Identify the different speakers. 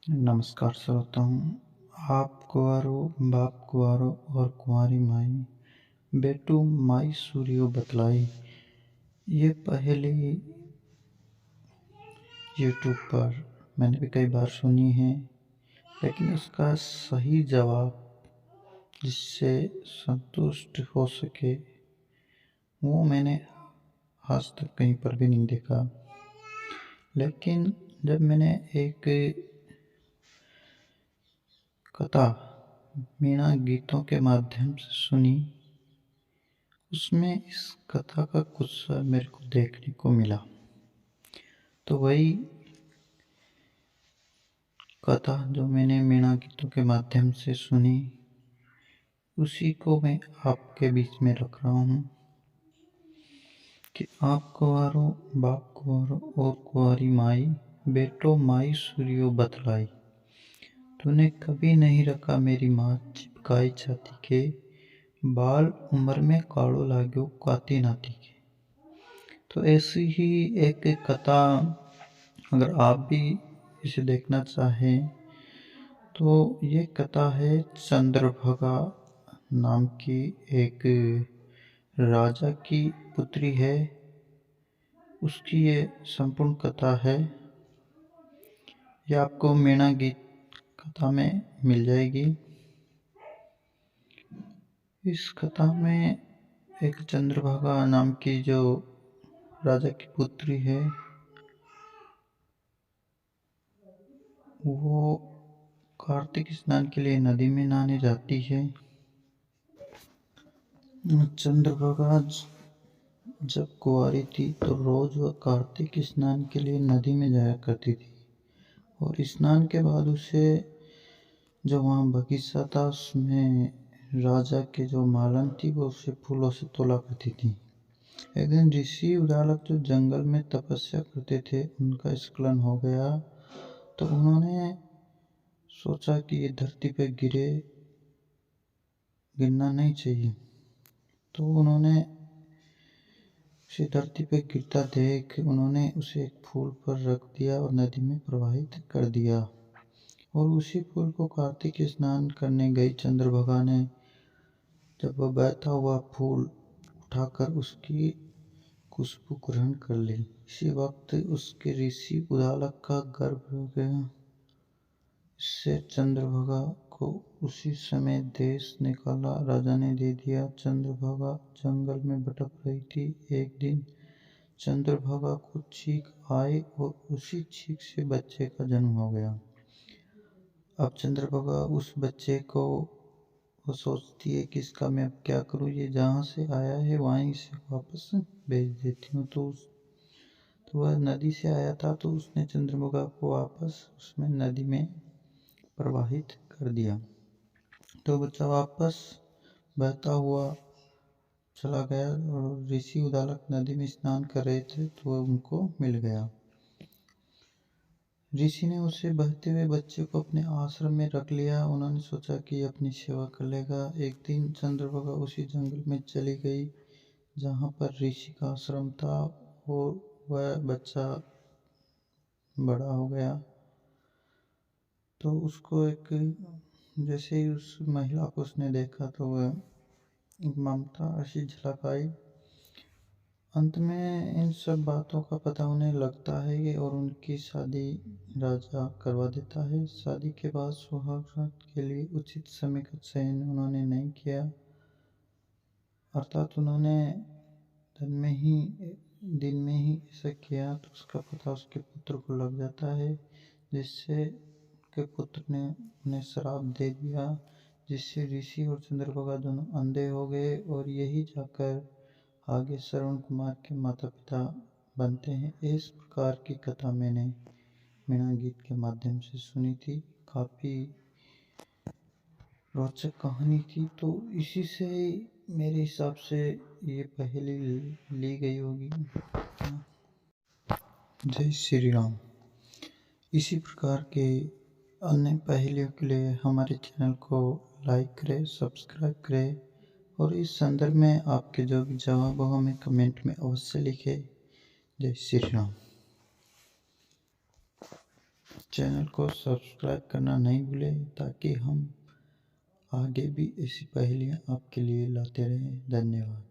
Speaker 1: नमस्कार श्रोताओं। आप कुंवारो बाप कुंवारो और कुंवारी माई बेटू माई सूर्यो बतलाई, ये पहेली यूट्यूब पर मैंने भी कई बार सुनी है, लेकिन उसका सही जवाब जिससे संतुष्ट हो सके वो मैंने आज तक कहीं पर भी नहीं देखा। लेकिन जब मैंने एक कथा मीणा गीतों के माध्यम से सुनी, उसमें इस कथा का कुछ मेरे को देखने को मिला। तो वही कथा जो मैंने मीणा गीतों के माध्यम से सुनी, उसी को मैं आपके बीच में रख रहा हूँ कि आप कुंवारो बाप कुंवारो और कुंवारी माई बेटो माई सूर्यो बतलाई, तूने कभी नहीं रखा मेरी माँ चिपकाई छाती के, बाल उम्र में काड़ो लाग्यो काती नाती के। तो ऐसी ही एक कथा अगर आप भी इसे देखना चाहें तो ये कथा है चंद्रभागा नाम की एक राजा की पुत्री है, उसकी ये संपूर्ण कथा है। ये आपको मीणा गीत कथा में मिल जाएगी। इस कथा में एक चंद्रभागा नाम की जो राजा की पुत्री है, वो कार्तिक स्नान के लिए नदी में नहाने जाती है। चंद्रभागा जब कुंवारी थी तो रोज वह कार्तिक स्नान के लिए नदी में जाया करती थी, और स्नान के बाद उसे जो वहाँ बगीचा था उसमें राजा के जो मालन थी वो उसे फूलों से तोला करती थी। एक दिन ऋषि उदालक जो जंगल में तपस्या करते थे, उनका स्खलन हो गया, तो उन्होंने सोचा कि ये धरती पे गिरना नहीं चाहिए। तो उन्होंने उसे धरती पे गिरता देख उन्होंने उसे एक फूल पर रख दिया और नदी में प्रवाहित कर दिया। और उसी फूल को कार्तिक स्नान करने गई चंद्रभागा ने जब वह बहता हुआ फूल उठाकर उसकी खुशबू ग्रहण कर ली। इसी वक्त उसके ऋषि उदालक का गर्भ हो गया। इससे चंद्रभागा को उसी समय देश निकाला राजा ने दे दिया। चंद्रभागा जंगल में भटक रही थी। एक दिन चंद्रभागा को छींक आई और उसी छींक से बच्चे का जन्म हो गया। अब चंद्रभागा उस बच्चे को वो सोचती है कि इसका मैं अब क्या करूँ, ये जहाँ से आया है वहीं से वापस भेज देती हूँ। तो वह नदी से आया था, तो उसने चंद्रभागा को वापस उसमें नदी में प्रवाहित कर दिया। तो बच्चा वापस बहता हुआ चला गया और ऋषि उदालक नदी में स्नान कर रहे थे तो वह उनको मिल गया। ऋषि ने उसे बहते हुए बच्चे को अपने आश्रम में रख लिया। उन्होंने सोचा कि अपनी सेवा कर लेगा। एक दिन चंद्रभागा उसी जंगल में चली गई जहाँ पर ऋषि का आश्रम था, और वह बच्चा बड़ा हो गया। तो उसको जैसे ही उस महिला को उसने देखा तो वह ममता ऐसी झलक आई। अंत में इन सब बातों का पता उन्हें लगता है और उनकी शादी राजा करवा देता है। शादी के बाद सुहागरात के लिए उचित समय का चयन उन्होंने नहीं किया, अर्थात उन्होंने दिन में ही ऐसा किया तो उसका पता उसके पुत्र को लग जाता है, जिससे के पुत्र ने उन्हें श्राप दे दिया, जिससे ऋषि और चंद्रभागा दोनों अंधे हो गए। और यही जाकर आगे श्रवण कुमार के माता पिता बनते हैं। इस प्रकार की कथा मैंने मीणा गीत के माध्यम से सुनी थी। काफ़ी रोचक कहानी थी, तो इसी से मेरे हिसाब से ये पहेली ली गई होगी। जय श्री राम। इसी प्रकार के अन्य पहेलियों के लिए हमारे चैनल को लाइक करें, सब्सक्राइब करें, और इस संदर्भ में आपके जो भी जवाब हो हमें कमेंट में अवश्य लिखें। जय श्री राम। चैनल को सब्सक्राइब करना नहीं भूलें ताकि हम आगे भी ऐसी पहेलियाँ आपके लिए लाते रहें। धन्यवाद।